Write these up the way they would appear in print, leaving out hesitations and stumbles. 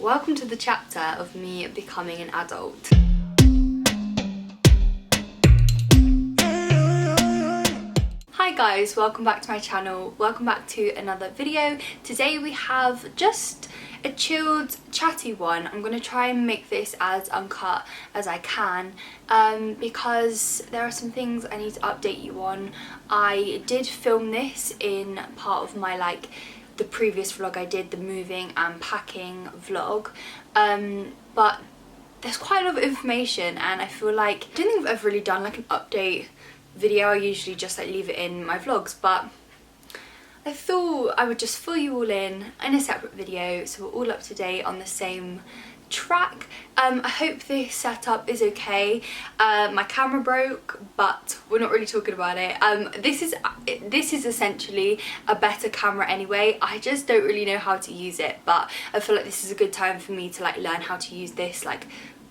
welcome to the chapter of me becoming an adult. Hi guys, welcome back to my channel, welcome back to another video. Today we have just a chilled, chatty one. I'm going to try and make this as uncut as I can because there are some things I need to update you on. I did film this in part of my the previous vlog I did, the moving and packing vlog, but there's quite a lot of information and I feel like I don't think I've ever really done like an update video. I usually just leave it in my vlogs, but I thought I would just fill you all in a separate video so we're all up to date on the same track. I hope this setup is okay. My camera broke, but we're not really talking about it. This is essentially a better camera anyway. I just don't really know how to use it, but I feel like this is a good time for me to learn how to use this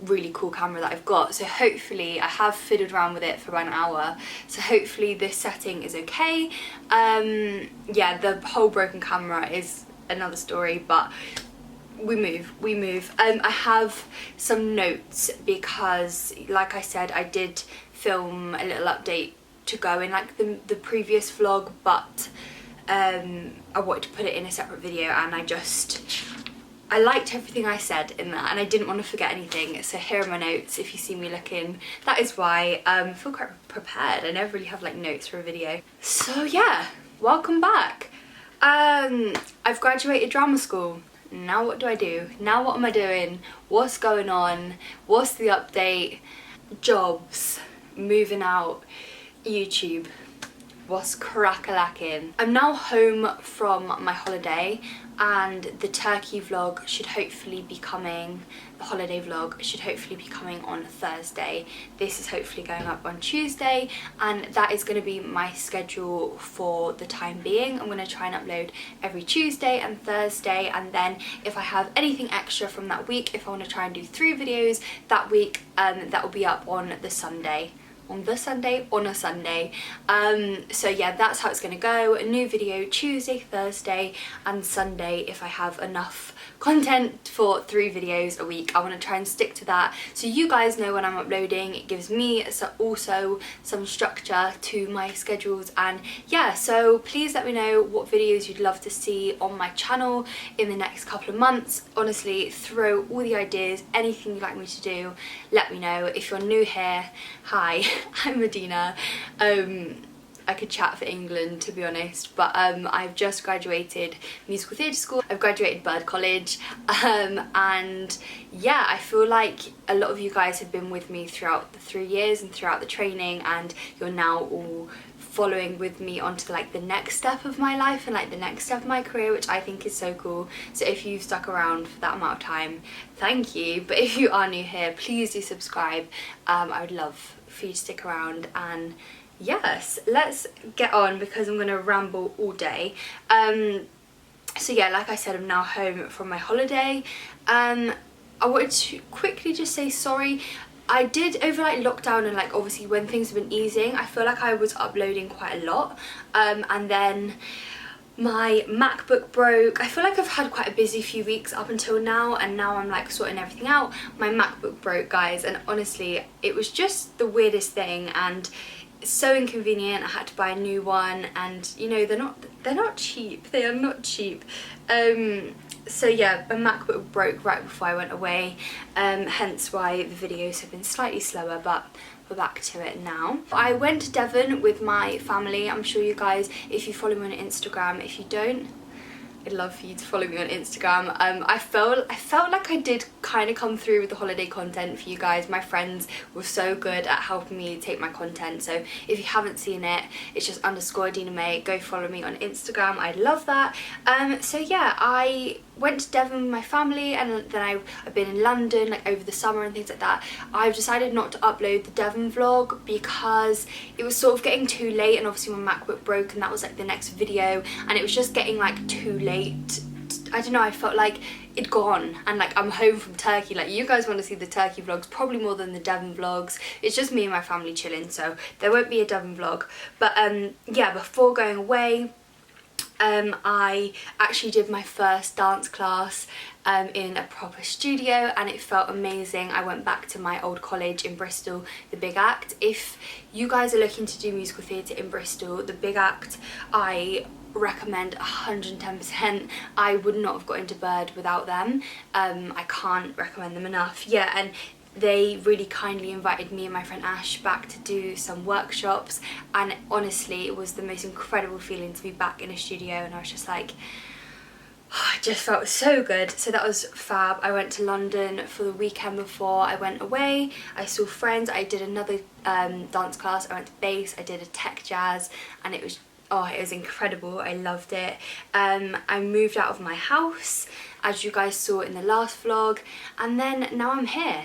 really cool camera that I've got. So hopefully, I have fiddled around with it for about an hour, so hopefully this setting is okay. Yeah, the whole broken camera is another story, but we move. I have some notes because, like I said, I did film a little update to go in the previous vlog, but I wanted to put it in a separate video, and I liked everything I said in that and I didn't want to forget anything, so here are my notes. If you see me looking, that is why. I feel quite prepared. I never really have notes for a video. So yeah, welcome back. I've graduated drama school. Now what do I do? Now what am I doing? What's going on? What's the update? Jobs, moving out, YouTube. What's crack-a-lacking? I'm now home from my holiday and the turkey vlog should hopefully be coming, the holiday vlog should hopefully be coming on Thursday. This is hopefully going up on Tuesday, and that is going to be my schedule for the time being. I'm going to try and upload every Tuesday and Thursday, and then if I have anything extra from that week, if I want to try and do 3 videos that week, that will be up on a Sunday. So yeah, that's how it's gonna go. A new video Tuesday, Thursday and Sunday if I have enough content for 3 videos a week. I want to try and stick to that so you guys know when I'm uploading. It gives me also some structure to my schedules, and yeah, so please let me know what videos you'd love to see on my channel in the next couple of months. Honestly, throw all the ideas, anything you'd like me to do, let me know. If you're new here, hi, I'm Adina. I could chat for England, to be honest, but I've just graduated musical theatre school, I've graduated Bird College, and yeah, I feel like a lot of you guys have been with me throughout the 3 years and throughout the training, and you're now all following with me onto the next step of my life and the next step of my career, which I think is so cool. So if you've stuck around for that amount of time, thank you, but if you are new here, please do subscribe. I would love for you to stick around, and yes, let's get on because I'm gonna ramble all day. So yeah, like I said, I'm now home from my holiday. I wanted to quickly just say sorry. I did over lockdown and obviously when things have been easing, I feel like I was uploading quite a lot, and then my MacBook broke. I feel like I've had quite a busy few weeks up until now, and now I'm sorting everything out. My MacBook broke, guys, and honestly it was just the weirdest thing, and it's so inconvenient. I had to buy a new one, and you know, they're not cheap. They are not cheap. So yeah, my MacBook broke right before I went away, hence why the videos have been slightly slower, but we're back to it now. I went to Devon with my family. I'm sure you guys, if you follow me on Instagram, if you don't, I'd love for you to follow me on Instagram. I felt like I did kind of come through with the holiday content for you guys. My friends were so good at helping me take my content, so if you haven't seen it, it's just _adinamay. Go follow me on Instagram, I'd love that. So yeah, I went to Devon with my family, and then I've been in London over the summer and things like that. I've decided not to upload the Devon vlog because it was sort of getting too late, and obviously my MacBook broke and that was the next video, and it was just getting too late. I don't know, I felt like it'd gone, and I'm home from Turkey. You guys want to see the Turkey vlogs probably more than the Devon vlogs. It's just me and my family chilling, so there won't be a Devon vlog. But yeah, before going away, I actually did my first dance class in a proper studio, and it felt amazing. I went back to my old college in Bristol, the Big Act. If you guys are looking to do musical theatre in Bristol, the Big Act, I recommend 110%. I would not have got into Bird without them. I can't recommend them enough. Yeah, and they really kindly invited me and my friend Ash back to do some workshops, and honestly it was the most incredible feeling to be back in a studio, and I was just like, oh, it just felt so good. So that was fab. I went to London for the weekend before I went away. I saw friends. I did another dance class. I went to bass. I did a tech jazz, and it was incredible. I loved it. I moved out of my house, as you guys saw in the last vlog, and then now I'm here,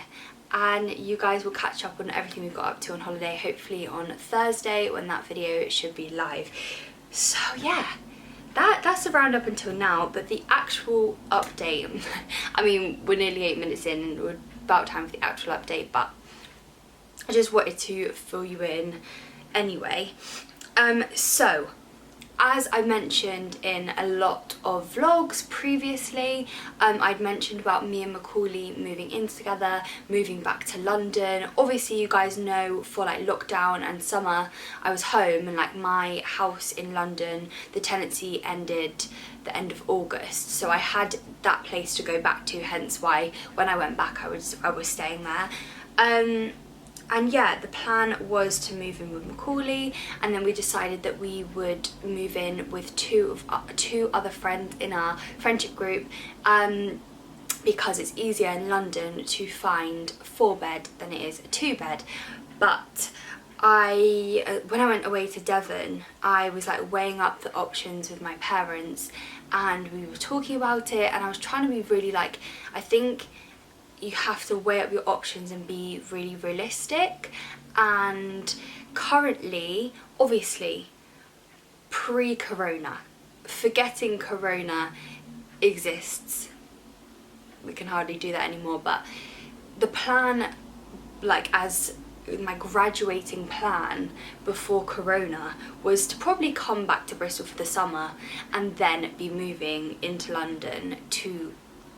and you guys will catch up on everything we've got up to on holiday, hopefully on Thursday when that video should be live. So yeah, that's the round up until now, but the actual update, I mean, we're nearly 8 minutes in and we're about time for the actual update, but I just wanted to fill you in anyway. So as I mentioned in a lot of vlogs previously, I'd mentioned about me and Macaulay moving in together, moving back to London. Obviously you guys know for like lockdown and summer I was home, and like my house in London, the tenancy ended the end of August, so I had that place to go back to, hence why when I went back I was staying there. And yeah, the plan was to move in with Macaulay, and then we decided that we would move in with two other friends in our friendship group, because it's easier in London to find a 4-bed than it is a 2-bed. But when I went away to Devon, I was like weighing up the options with my parents, and we were talking about it, and I was trying to be really like, I think you have to weigh up your options and be really realistic. And currently, obviously, pre-corona, forgetting corona exists, we can hardly do that anymore, but the plan, like as my graduating plan before corona, was to probably come back to Bristol for the summer and then be moving into London to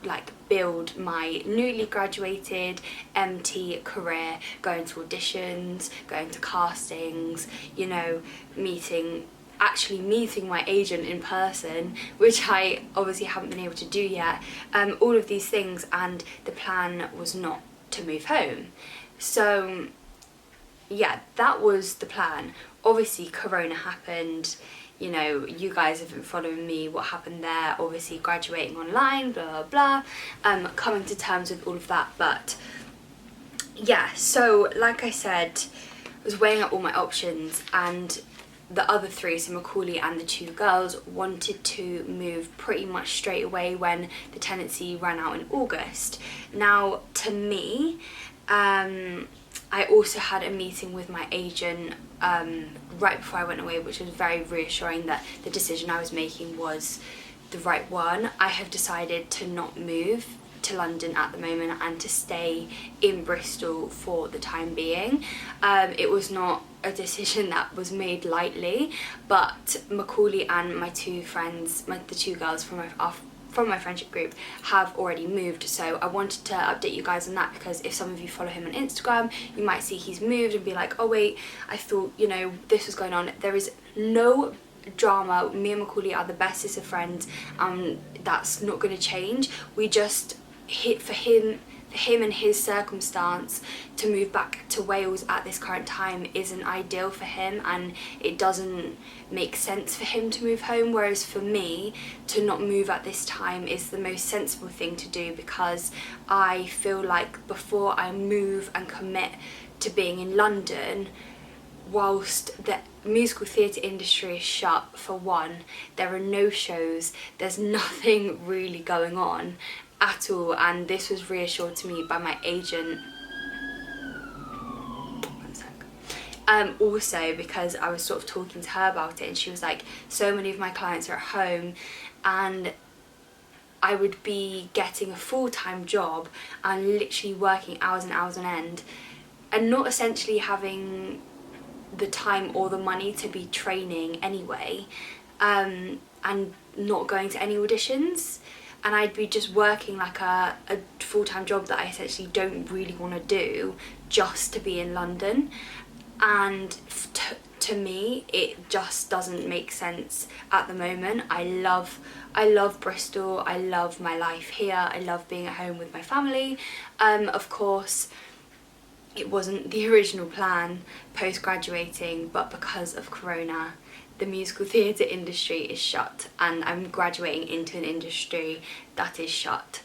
like build my newly graduated MT career, going to auditions, going to castings, you know, actually meeting my agent in person, which I obviously haven't been able to do yet, all of these things. And the plan was not to move home. So yeah, that was the plan. Obviously corona happened. You know, you guys have been following me, what happened there, obviously graduating online, blah, blah, blah, coming to terms with all of that. But yeah, so like I said, I was weighing up all my options, and the other three, so Macaulay and the 2 girls, wanted to move pretty much straight away when the tenancy ran out in August. Now, to me, I also had a meeting with my agent right before I went away, which was very reassuring that the decision I was making was the right one. I have decided to not move to London at the moment and to stay in Bristol for the time being. It was not a decision that was made lightly, but Macaulay and my 2 friends, the 2 girls from my friendship group, have already moved. So I wanted to update you guys on that, because if some of you follow him on Instagram, you might see he's moved and be like, oh wait, I thought, you know, this was going on. There is no drama. Me and Macaulay are the bestest of friends, that's not going to change. We just for him and his circumstance, to move back to Wales at this current time isn't ideal for him, and it doesn't make sense for him to move home, whereas for me to not move at this time is the most sensible thing to do, because I feel like before I move and commit to being in London, whilst the musical theatre industry is shut, for one, there are no shows, there's nothing really going on at all, and this was reassured to me by my agent. One sec. Also because I was sort of talking to her about it, and she was like, so many of my clients are at home, and I would be getting a full-time job and literally working hours and hours on end, and not essentially having the time or the money to be training anyway. and not going to any auditions, and I'd be just working like a full-time job that I essentially don't really want to do just to be in London. And to me it just doesn't make sense at the moment. I love Bristol, I love my life here, I love being at home with my family. Of course it wasn't the original plan post-graduating, but because of Corona the musical theatre industry is shut, and I'm graduating into an industry that is shut.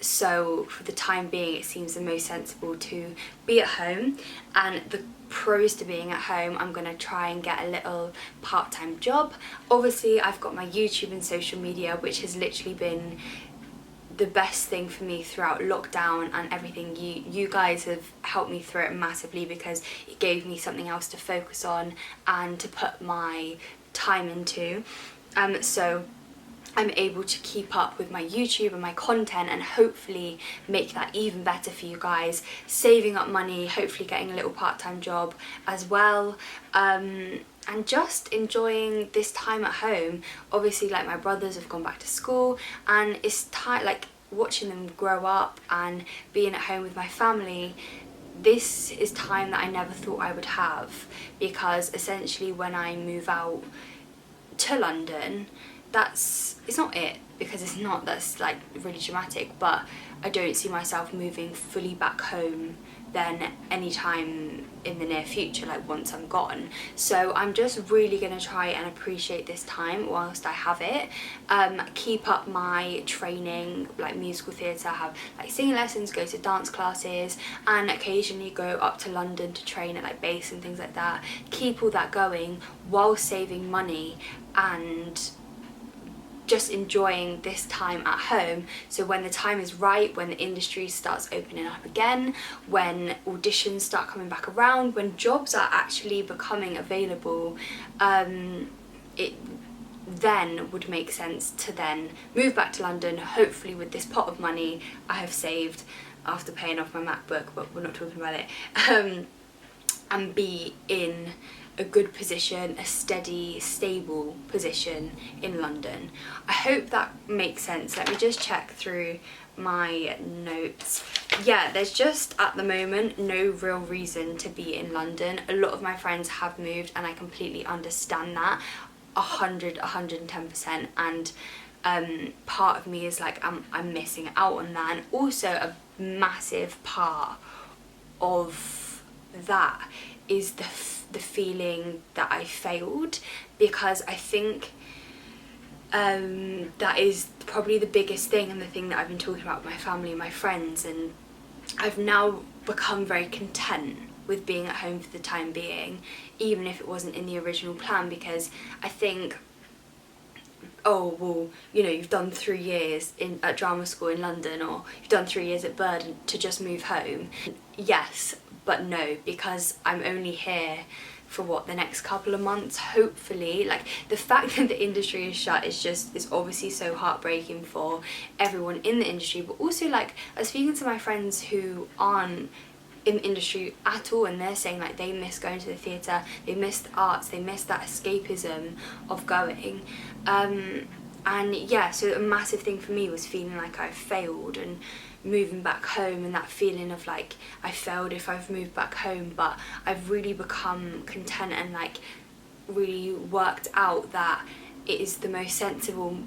So for the time being it seems the most sensible to be at home, and the pros to being at home, I'm going to try and get a little part-time job. Obviously I've got my YouTube and social media, which has literally been the best thing for me throughout lockdown and everything. You guys have helped me through it massively because it gave me something else to focus on and to put my time into. So I'm able to keep up with my YouTube and my content and hopefully make that even better for you guys, saving up money, hopefully getting a little part-time job as well, and just enjoying this time at home. Obviously like my brothers have gone back to school and it's time, like watching them grow up and being at home with my family. This is time that I never thought I would have, because essentially when I move out to London, it's not it, because it's not, that's like really dramatic, but I don't see myself moving fully back home then anytime in the near future, like once I'm gone. So I'm just really gonna try and appreciate this time whilst I have it. Keep up my training, like musical theatre, have like singing lessons, go to dance classes, and occasionally go up to London to train at like bass and things like that. Keep all that going while saving money and just enjoying this time at home, so when the time is right, when the industry starts opening up again, when auditions start coming back around, when jobs are actually becoming available, it then would make sense to then move back to London, hopefully with this pot of money I have saved after paying off my MacBook, but we're not talking about it, and be in a good position, a steady, stable position in London. I hope that makes sense. Let me just check through my notes. Yeah, there's just at the moment no real reason to be in London. A lot of my friends have moved and I completely understand that 110%, and part of me is like I'm missing out on that. And also a massive part of that is the feeling that I failed, because I think that is probably the biggest thing, and the thing that I've been talking about with my family and my friends, and I've now become very content with being at home for the time being, even if it wasn't in the original plan, because I think, oh well, you know, you've done 3 years at drama school in London, or you've done 3 years at Bird to just move home. Yes, but no, because I'm only here for what, the next couple of months, hopefully. Like the fact that the industry is shut is obviously so heartbreaking for everyone in the industry, but also like I was speaking to my friends who aren't in the industry at all, and they're saying like they miss going to the theatre, they miss the arts, they miss that escapism of going, and yeah, so a massive thing for me was feeling like I failed and moving back home, and that feeling of like I failed if I've moved back home, but I've really become content and like really worked out that it is the most sensible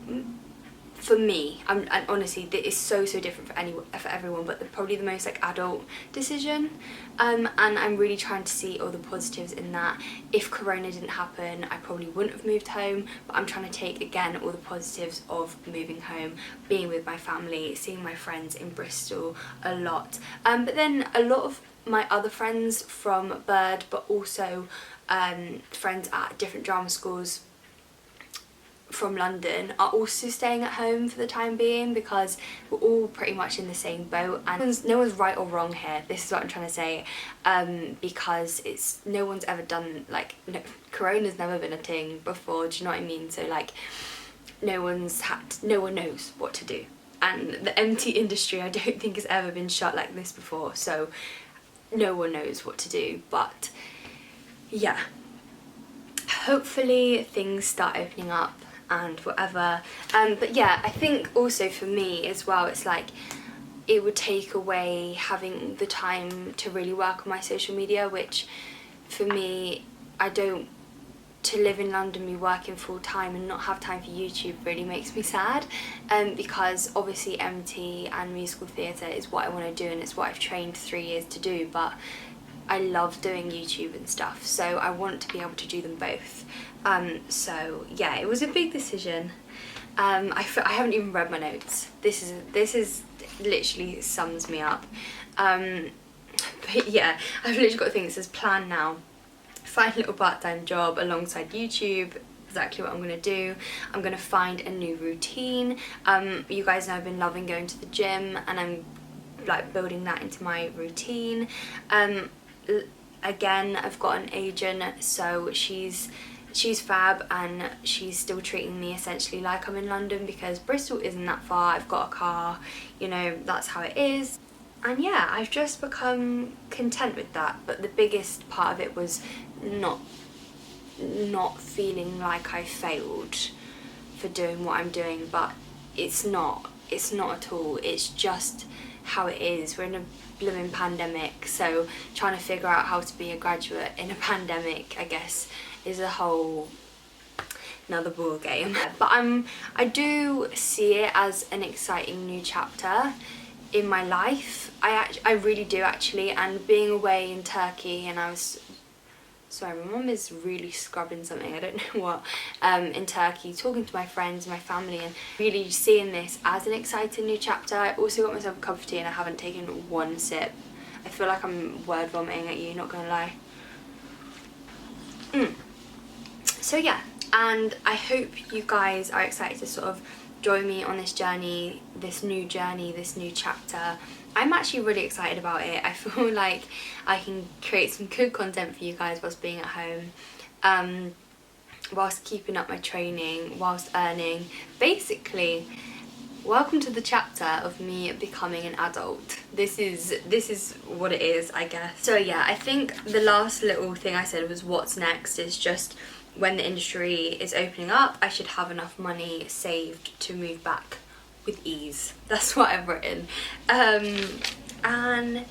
for me. And honestly it is so different for everyone, but probably the most like adult decision, and I'm really trying to see all the positives in that. If Corona didn't happen I probably wouldn't have moved home, but I'm trying to take again all the positives of moving home, being with my family, seeing my friends in Bristol a lot, but then a lot of my other friends from Bird, but also friends at different drama schools from London are also staying at home for the time being, because we're all pretty much in the same boat, and no one's right or wrong here. This is what I'm trying to say, because no one's ever done, like, Corona's never been a thing before, do you know what I mean? So like no one knows what to do, and the MT industry I don't think has ever been shut like this before, so no one knows what to do. But yeah, hopefully things start opening up and whatever. But yeah, I think also for me as well, it's like it would take away having the time to really work on my social media, which for me, to live in London, be working full time and not have time for YouTube really makes me sad, because obviously MT and musical theatre is what I want to do and it's what I've trained 3 years to do, but I love doing YouTube and stuff, so I want to be able to do them both. So yeah, it was a big decision. I haven't even read my notes. This is literally sums me up. But yeah, I've literally got things as plan now. Find a little part-time job alongside YouTube, exactly what I'm going to do. I'm going to find a new routine. You guys know I've been loving going to the gym, and I'm like building that into my routine. Again, I've got an agent, so she's fab, and she's still treating me essentially like I'm in London because Bristol isn't that far. I've got a car, you know, that's how it is. And yeah, I've just become content with that. But the biggest part of it was not feeling like I failed for doing what I'm doing, but it's not at all. It's just how it is. We're in a blooming pandemic, so trying to figure out how to be a graduate in a pandemic, I guess, is a whole another ball game. But I do see it as an exciting new chapter in my life. I really do actually. And being away in Turkey, and I was sorry, my mum is really scrubbing something, I don't know what, in Turkey, talking to my friends, my family, and really seeing this as an exciting new chapter. I also got myself a cup of tea and I haven't taken one sip. I feel like I'm word vomiting at you, not gonna lie. So yeah, and I hope you guys are excited to sort of join me on this journey, this new chapter. I'm actually really excited about it. I feel like I can create some good content for you guys whilst being at home, whilst keeping up my training, whilst earning. Basically, welcome to the chapter of me becoming an adult. This is what it is, I guess. So yeah, I think the last little thing I said was what's next is just when the industry is opening up, I should have enough money saved to move back with ease. That's what I've written. And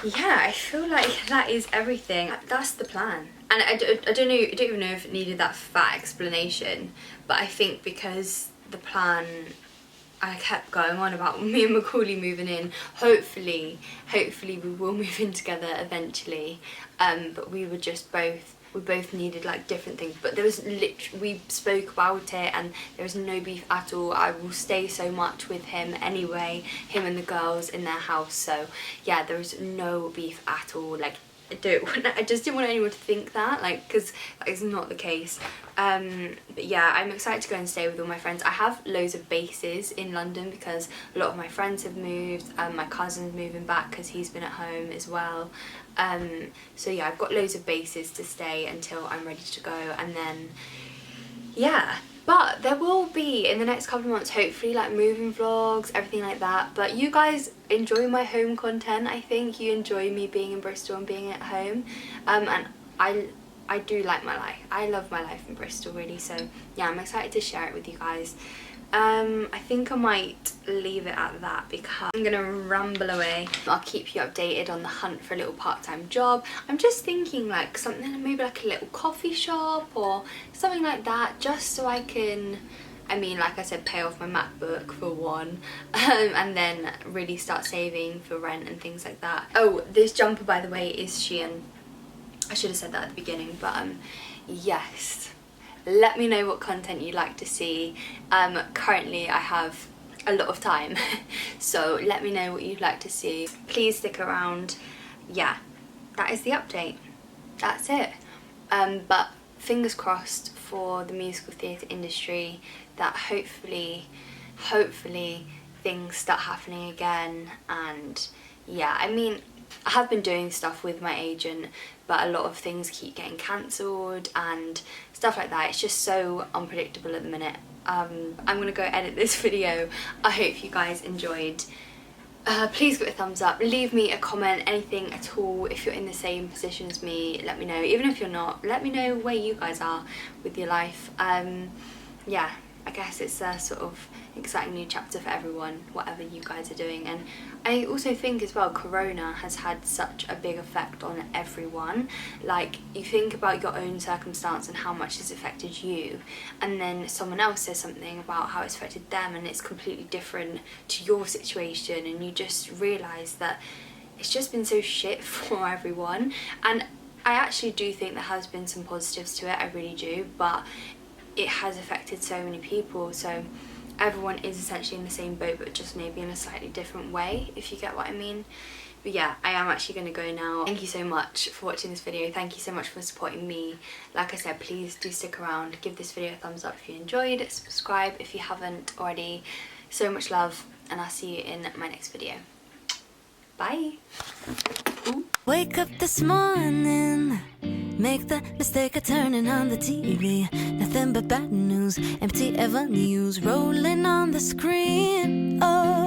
yeah, I feel like that is everything. That's the plan. And I don't even know if it needed that fat explanation, but I think because the plan, I kept going on about me and Macaulay moving in. Hopefully we will move in together eventually. But we both needed like different things, but there was we spoke about it and there was no beef at all. I will stay so much with him anyway, him and the girls in their house, so yeah, there was no beef at all. Like I just didn't want anyone to think that, like, because that is not the case. But yeah, I'm excited to go and stay with all my friends. I have loads of bases in London because a lot of my friends have moved, and my cousin's moving back because he's been at home as well. So yeah, I've got loads of bases to stay until I'm ready to go, and then yeah. But there will be, in the next couple of months, hopefully, like moving vlogs, everything like that. But you guys enjoy my home content, I think. You enjoy me being in Bristol and being at home. And I do like my life. I love my life in Bristol, really. So, yeah, I'm excited to share it with you guys. I think I might leave it at that because I'm gonna ramble away. I'll keep you updated on the hunt for a little part-time job. I'm just thinking like something, maybe like a little coffee shop or something like that, just so I can, I mean, like I said, pay off my MacBook for one, and then really start saving for rent and things like that. Oh, this jumper, by the way, is Shein. I should have said that at the beginning, but yes. Let me know what content you'd like to see. Currently I have a lot of time, so let me know what you'd like to see. Please stick around. Yeah, that is the update. That's it. But fingers crossed for the musical theatre industry that hopefully things start happening again. And yeah, I mean, I have been doing stuff with my agent, but a lot of things keep getting cancelled and stuff like that. It's just so unpredictable at the minute. I'm gonna go edit this video. I hope you guys enjoyed. Please give it a thumbs up, leave me a comment, anything at all. If you're in the same position as me, let me know. Even if you're not, let me know where you guys are with your life. yeah, I guess it's a sort of exciting new chapter for everyone, whatever you guys are doing. And I also think as well, Corona has had such a big effect on everyone. Like, you think about your own circumstance and how much it's affected you, and then someone else says something about how it's affected them and it's completely different to your situation, and you just realise that it's just been so shit for everyone. And I actually do think there has been some positives to it, I really do, but it has affected so many people, so everyone is essentially in the same boat, but just maybe in a slightly different way, if you get what I mean. But yeah, I am actually going to go now. Thank you so much for watching this video. Thank you so much for supporting me. Like I said, please do stick around, give this video a thumbs up if you enjoyed, subscribe if you haven't already. So much love, and I'll see you in my next video. Bye. Ooh. Wake up this morning, make the mistake of turning on the TV. Nothing but bad news, empty avenues rolling on the screen. Oh.